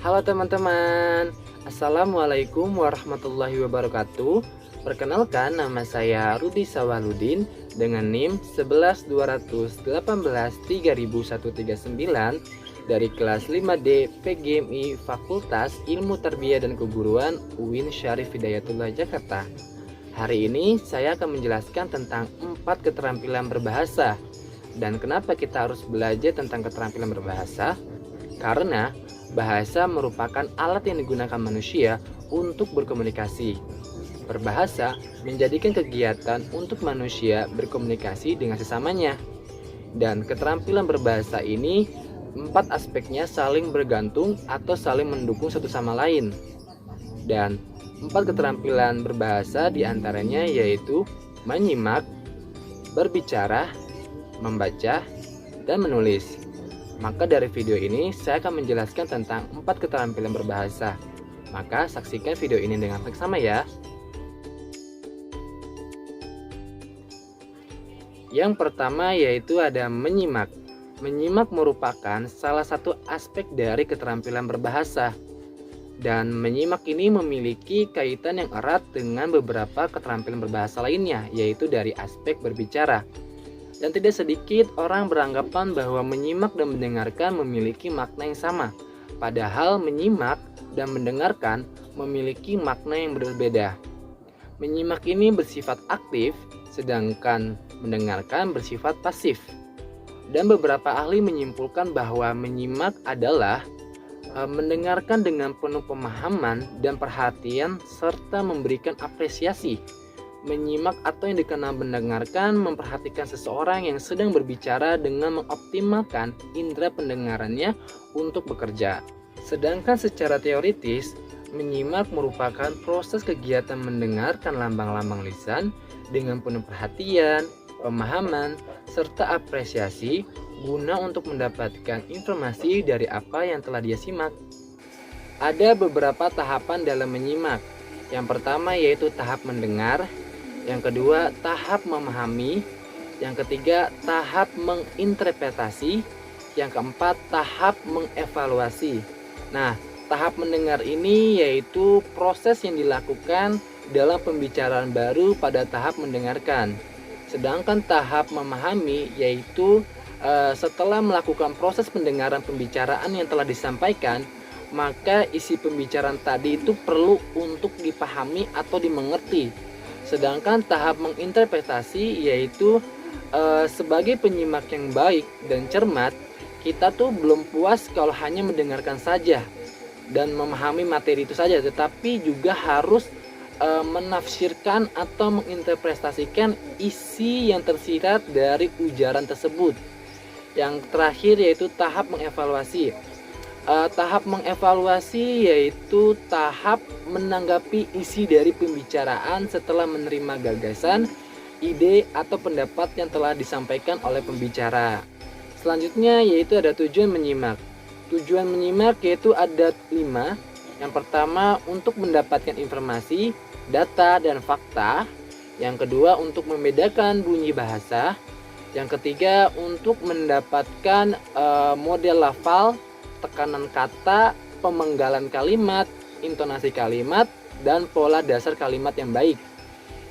Halo teman-teman, Assalamualaikum warahmatullahi wabarakatuh. Perkenalkan, nama saya Rudi Sawaludin dengan NIM 11.218.300139 dari kelas 5D PGMI Fakultas Ilmu Tarbiyah dan Keguruan UIN Syarif Hidayatullah Jakarta. Hari ini saya akan menjelaskan tentang 4 keterampilan berbahasa. Dan kenapa kita harus belajar tentang keterampilan berbahasa? Karena bahasa merupakan alat yang digunakan manusia untuk berkomunikasi. Berbahasa menjadikan kegiatan untuk manusia berkomunikasi dengan sesamanya. Dan keterampilan berbahasa ini 4 aspeknya saling bergantung atau saling mendukung satu sama lain. Dan 4 keterampilan berbahasa diantaranya yaitu menyimak, berbicara, membaca, dan menulis. Maka dari video ini saya akan menjelaskan tentang 4 keterampilan berbahasa. Maka saksikan video ini dengan seksama ya. Yang pertama yaitu ada menyimak. Menyimak merupakan salah satu aspek dari keterampilan berbahasa. Dan menyimak ini memiliki kaitan yang erat dengan beberapa keterampilan berbahasa lainnya, yaitu dari aspek berbicara. Dan tidak sedikit orang beranggapan bahwa menyimak dan mendengarkan memiliki makna yang sama. Padahal menyimak dan mendengarkan memiliki makna yang berbeda. Menyimak ini bersifat aktif, sedangkan mendengarkan bersifat pasif. Dan beberapa ahli menyimpulkan bahwa menyimak adalah mendengarkan dengan penuh pemahaman dan perhatian serta memberikan apresiasi. Menyimak atau yang dikenal mendengarkan memperhatikan seseorang yang sedang berbicara dengan mengoptimalkan indera pendengarannya untuk bekerja. Sedangkan secara teoritis, menyimak merupakan proses kegiatan mendengarkan lambang-lambang lisan dengan penuh perhatian, pemahaman, serta apresiasi guna untuk mendapatkan informasi dari apa yang telah dia simak. Ada beberapa tahapan dalam menyimak. Yang pertama yaitu tahap mendengar. Yang kedua, tahap memahami. Yang ketiga, tahap menginterpretasi. Yang keempat, tahap mengevaluasi. Nah, tahap mendengar ini yaitu proses yang dilakukan dalam pembicaraan baru pada tahap mendengarkan. Sedangkan tahap memahami yaitu setelah melakukan proses pendengaran pembicaraan yang telah disampaikan, maka isi pembicaraan tadi itu perlu untuk dipahami atau dimengerti. Sedangkan tahap menginterpretasi yaitu sebagai penyimak yang baik dan cermat, kita tuh belum puas kalau hanya mendengarkan saja dan memahami materi itu saja, tetapi juga harus menafsirkan atau menginterpretasikan isi yang tersirat dari ujaran tersebut. Yang terakhir yaitu tahap mengevaluasi. Tahap mengevaluasi yaitu tahap menanggapi isi dari pembicaraan setelah menerima gagasan, ide, atau pendapat yang telah disampaikan oleh pembicara. Selanjutnya yaitu ada tujuan menyimak. Tujuan menyimak yaitu ada 5. Yang pertama untuk mendapatkan informasi, data, dan fakta. Yang kedua untuk membedakan bunyi bahasa. Yang ketiga untuk mendapatkan model lafal, tekanan kata, pemenggalan kalimat, intonasi kalimat, dan pola dasar kalimat yang baik.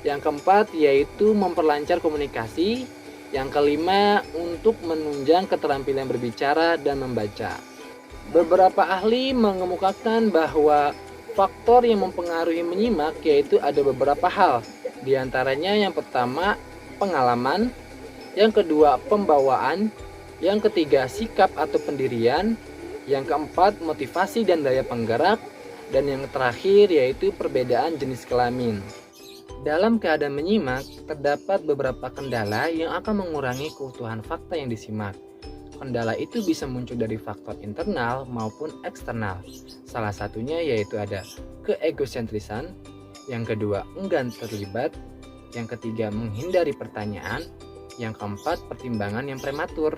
Yang keempat yaitu memperlancar komunikasi. Yang kelima untuk menunjang keterampilan berbicara dan membaca. Beberapa ahli mengemukakan bahwa faktor yang mempengaruhi menyimak yaitu ada beberapa hal. Di antaranya yang pertama pengalaman, yang kedua pembawaan, yang ketiga sikap atau pendirian, yang keempat motivasi dan daya penggerak, dan yang terakhir yaitu perbedaan jenis kelamin. Dalam keadaan menyimak, terdapat beberapa kendala yang akan mengurangi keutuhan fakta yang disimak. Kendala itu bisa muncul dari faktor internal maupun eksternal. Salah satunya yaitu ada keegosentrisan, yang kedua enggan terlibat, yang ketiga menghindari pertanyaan, yang keempat pertimbangan yang prematur.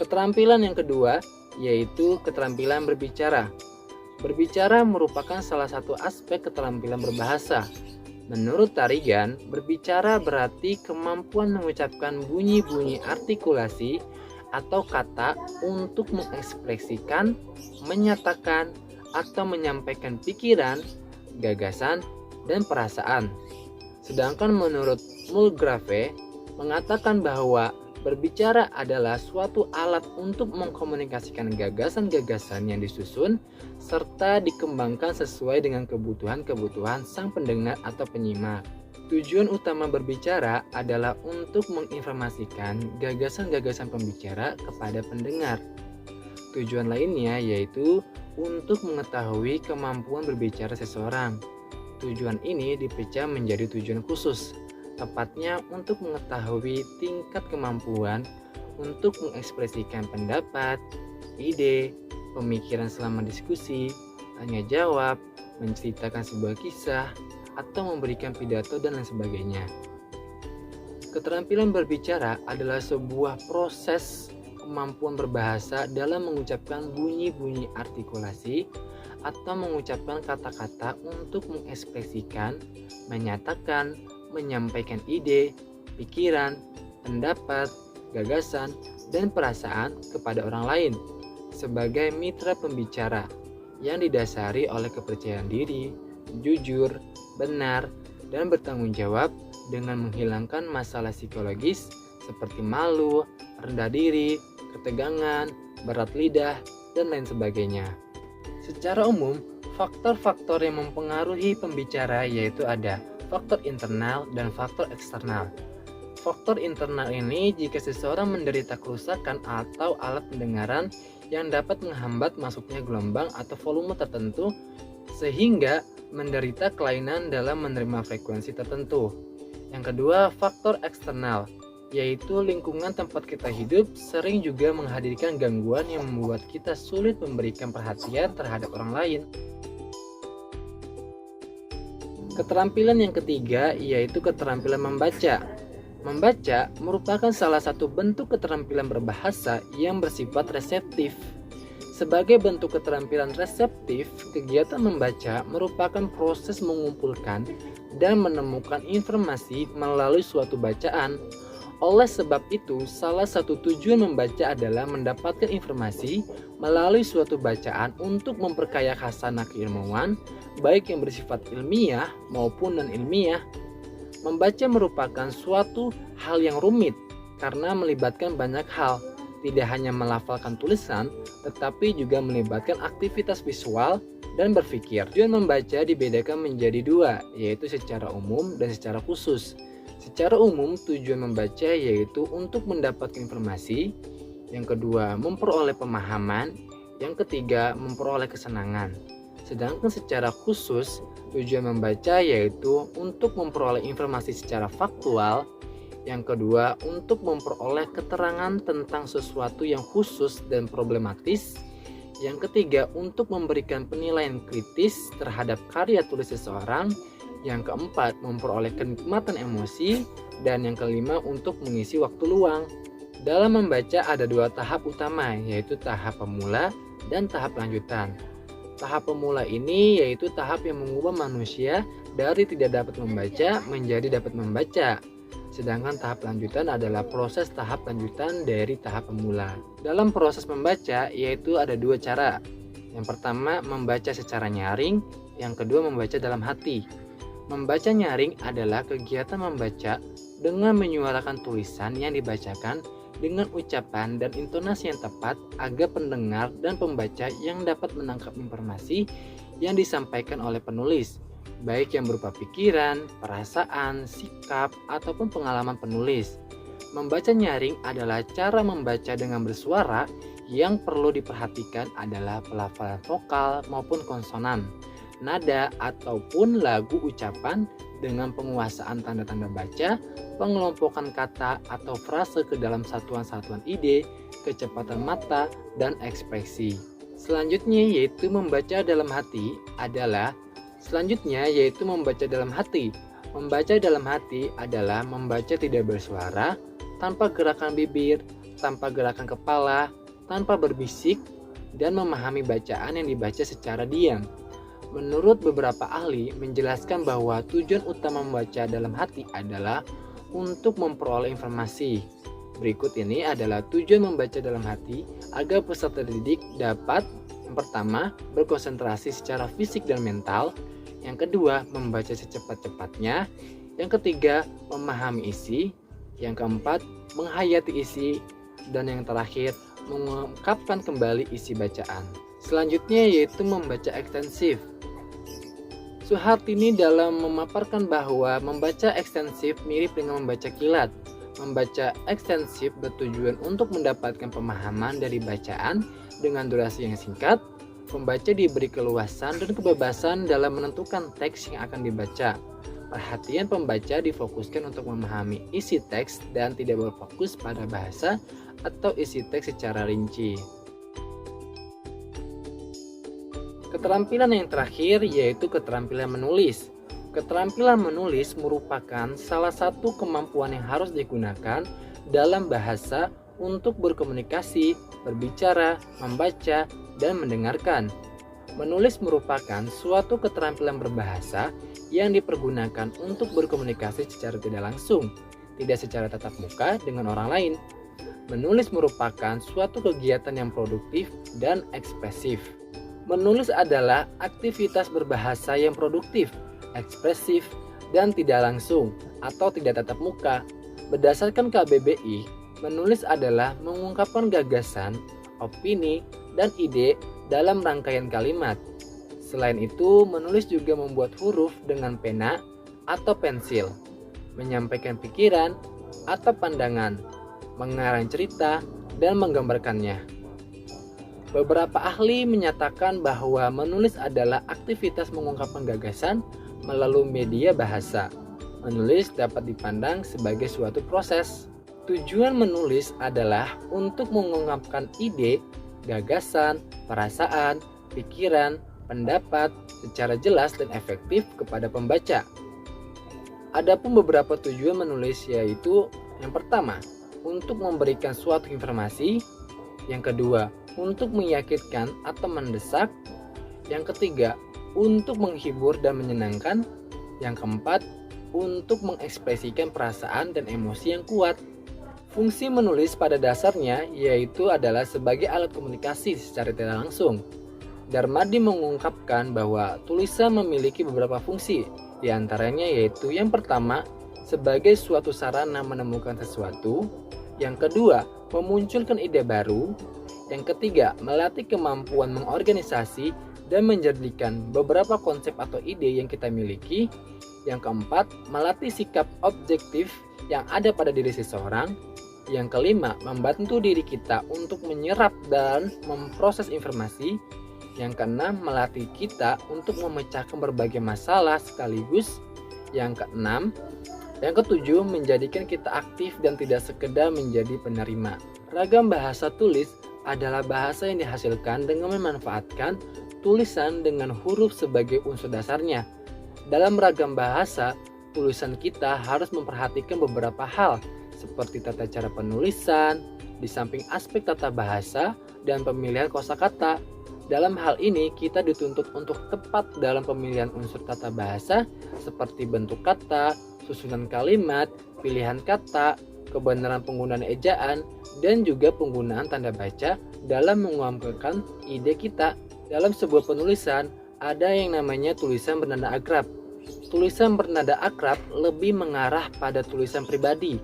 Keterampilan yang kedua yaitu keterampilan berbicara. Berbicara merupakan salah satu aspek keterampilan berbahasa. Menurut Tarigan, berbicara berarti kemampuan mengucapkan bunyi-bunyi artikulasi atau kata untuk mengekspresikan, menyatakan, atau menyampaikan pikiran, gagasan, dan perasaan. Sedangkan menurut Mulgrave mengatakan bahwa berbicara adalah suatu alat untuk mengkomunikasikan gagasan-gagasan yang disusun serta dikembangkan sesuai dengan kebutuhan-kebutuhan sang pendengar atau penyimak. Tujuan utama berbicara adalah untuk menginformasikan gagasan-gagasan pembicara kepada pendengar. Tujuan lainnya yaitu untuk mengetahui kemampuan berbicara seseorang. Tujuan ini dipecah menjadi tujuan khusus, tepatnya untuk mengetahui tingkat kemampuan untuk mengekspresikan pendapat, ide, pemikiran selama diskusi, tanya jawab, menceritakan sebuah kisah, atau memberikan pidato dan lain sebagainya. Keterampilan berbicara adalah sebuah proses kemampuan berbahasa dalam mengucapkan bunyi-bunyi artikulasi atau mengucapkan kata-kata untuk mengekspresikan, menyatakan, menyampaikan ide, pikiran, pendapat, gagasan, dan perasaan kepada orang lain sebagai mitra pembicara yang didasari oleh kepercayaan diri, jujur, benar, dan bertanggung jawab dengan menghilangkan masalah psikologis seperti malu, rendah diri, ketegangan, berat lidah, dan lain sebagainya. Secara umum, faktor-faktor yang mempengaruhi pembicara yaitu ada faktor internal dan faktor eksternal. Faktor internal ini jika seseorang menderita kerusakan atau alat pendengaran yang dapat menghambat masuknya gelombang atau volume tertentu sehingga menderita kelainan dalam menerima frekuensi tertentu. Yang kedua, faktor eksternal, yaitu lingkungan tempat kita hidup sering juga menghadirkan gangguan yang membuat kita sulit memberikan perhatian terhadap orang lain. Keterampilan yang ketiga yaitu keterampilan membaca. Membaca merupakan salah satu bentuk keterampilan berbahasa yang bersifat reseptif. Sebagai bentuk keterampilan reseptif, kegiatan membaca merupakan proses mengumpulkan dan menemukan informasi melalui suatu bacaan. Oleh sebab itu, salah satu tujuan membaca adalah mendapatkan informasi melalui suatu bacaan untuk memperkaya khasanah keilmuan, baik yang bersifat ilmiah maupun non-ilmiah. Membaca merupakan suatu hal yang rumit karena melibatkan banyak hal. Tidak hanya melafalkan tulisan, tetapi juga melibatkan aktivitas visual dan berpikir. Tujuan membaca dibedakan menjadi dua, yaitu secara umum dan secara khusus. Secara umum, tujuan membaca yaitu untuk mendapatkan informasi. Yang kedua, memperoleh pemahaman. Yang ketiga, memperoleh kesenangan. Sedangkan secara khusus, tujuan membaca yaitu untuk memperoleh informasi secara faktual. Yang kedua, untuk memperoleh keterangan tentang sesuatu yang khusus dan problematis. Yang ketiga, untuk memberikan penilaian kritis terhadap karya tulis seseorang. Yang keempat, memperoleh kenikmatan emosi. Dan yang kelima, untuk mengisi waktu luang. Dalam membaca ada dua tahap utama, yaitu tahap pemula dan tahap lanjutan. Tahap pemula ini yaitu tahap yang mengubah manusia dari tidak dapat membaca menjadi dapat membaca. Sedangkan tahap lanjutan adalah proses tahap lanjutan dari tahap pemula. Dalam proses membaca yaitu ada dua cara. Yang pertama, membaca secara nyaring. Yang kedua, membaca dalam hati. Membaca nyaring adalah kegiatan membaca dengan menyuarakan tulisan yang dibacakan dengan ucapan dan intonasi yang tepat agar pendengar dan pembaca yang dapat menangkap informasi yang disampaikan oleh penulis, baik yang berupa pikiran, perasaan, sikap, ataupun pengalaman penulis. Membaca nyaring adalah cara membaca dengan bersuara. Yang perlu diperhatikan adalah pelafalan vokal maupun konsonan, nada ataupun lagu ucapan dengan penguasaan tanda-tanda baca, pengelompokan kata atau frase ke dalam satuan-satuan ide, kecepatan mata, dan ekspresi. Selanjutnya yaitu membaca dalam hati Membaca dalam hati adalah membaca tidak bersuara, tanpa gerakan bibir, tanpa gerakan kepala, tanpa berbisik, dan memahami bacaan yang dibaca secara diam. Menurut beberapa ahli menjelaskan bahwa tujuan utama membaca dalam hati adalah untuk memperoleh informasi. Berikut ini adalah tujuan membaca dalam hati agar peserta didik dapat yang pertama, berkonsentrasi secara fisik dan mental. Yang kedua, membaca secepat-cepatnya. Yang ketiga, memahami isi. Yang keempat, menghayati isi. Dan yang terakhir, mengungkapkan kembali isi bacaan. Selanjutnya yaitu membaca ekstensif. Suhartini dalam memaparkan bahwa membaca ekstensif mirip dengan membaca kilat. Membaca ekstensif bertujuan untuk mendapatkan pemahaman dari bacaan dengan durasi yang singkat. Pembaca diberi keluasan dan kebebasan dalam menentukan teks yang akan dibaca. Perhatian pembaca difokuskan untuk memahami isi teks dan tidak berfokus pada bahasa atau isi teks secara rinci. Keterampilan yang terakhir yaitu keterampilan menulis. Keterampilan menulis merupakan salah satu kemampuan yang harus digunakan dalam bahasa untuk berkomunikasi, berbicara, membaca, dan mendengarkan. Menulis merupakan suatu keterampilan berbahasa yang dipergunakan untuk berkomunikasi secara tidak langsung, tidak secara tatap muka dengan orang lain. Menulis merupakan suatu kegiatan yang produktif dan ekspresif. Menulis adalah aktivitas berbahasa yang produktif, ekspresif, dan tidak langsung atau tidak tatap muka. Berdasarkan KBBI, menulis adalah mengungkapkan gagasan, opini, dan ide dalam rangkaian kalimat. Selain itu, menulis juga membuat huruf dengan pena atau pensil, menyampaikan pikiran atau pandangan, mengarang cerita, dan menggambarkannya. Beberapa ahli menyatakan bahwa menulis adalah aktivitas mengungkapkan gagasan melalui media bahasa. Menulis dapat dipandang sebagai suatu proses. Tujuan menulis adalah untuk mengungkapkan ide, gagasan, perasaan, pikiran, pendapat secara jelas dan efektif kepada pembaca. Adapun beberapa tujuan menulis yaitu yang pertama, untuk memberikan suatu informasi. Yang kedua, untuk meyakinkan atau mendesak. Yang ketiga, untuk menghibur dan menyenangkan. Yang keempat, untuk mengekspresikan perasaan dan emosi yang kuat. Fungsi menulis pada dasarnya yaitu adalah sebagai alat komunikasi secara tidak langsung. Darmadi mengungkapkan bahwa tulisan memiliki beberapa fungsi, di antaranya yaitu yang pertama, sebagai suatu sarana menemukan sesuatu. Yang kedua, memunculkan ide baru. Yang ketiga, melatih kemampuan mengorganisasi dan menjadikan beberapa konsep atau ide yang kita miliki. Yang keempat, melatih sikap objektif yang ada pada diri seseorang. Yang kelima, membantu diri kita untuk menyerap dan memproses informasi. Yang keenam, melatih kita untuk memecahkan berbagai masalah sekaligus. Yang keenam, yang ketujuh, menjadikan kita aktif dan tidak sekedar menjadi penerima. Ragam bahasa tulis adalah bahasa yang dihasilkan dengan memanfaatkan tulisan dengan huruf sebagai unsur dasarnya. Dalam ragam bahasa, tulisan kita harus memperhatikan beberapa hal seperti tata cara penulisan, di samping aspek tata bahasa dan pemilihan kosakata. Dalam hal ini, kita dituntut untuk tepat dalam pemilihan unsur tata bahasa seperti bentuk kata, susunan kalimat, pilihan kata, kebenaran penggunaan ejaan, dan juga penggunaan tanda baca dalam mengumpulkan ide kita. Dalam sebuah penulisan, ada yang namanya tulisan bernada akrab. Tulisan bernada akrab lebih mengarah pada tulisan pribadi.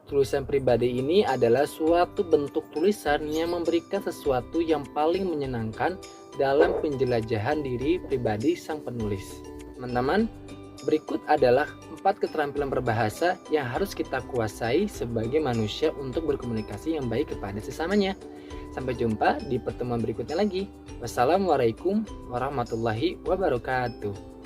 Tulisan pribadi ini adalah suatu bentuk tulisan yang memberikan sesuatu yang paling menyenangkan dalam penjelajahan diri pribadi sang penulis. Teman-teman, berikut adalah 4 keterampilan berbahasa yang harus kita kuasai sebagai manusia untuk berkomunikasi yang baik kepada sesamanya. Sampai jumpa di pertemuan berikutnya lagi. Wassalamualaikum warahmatullahi wabarakatuh.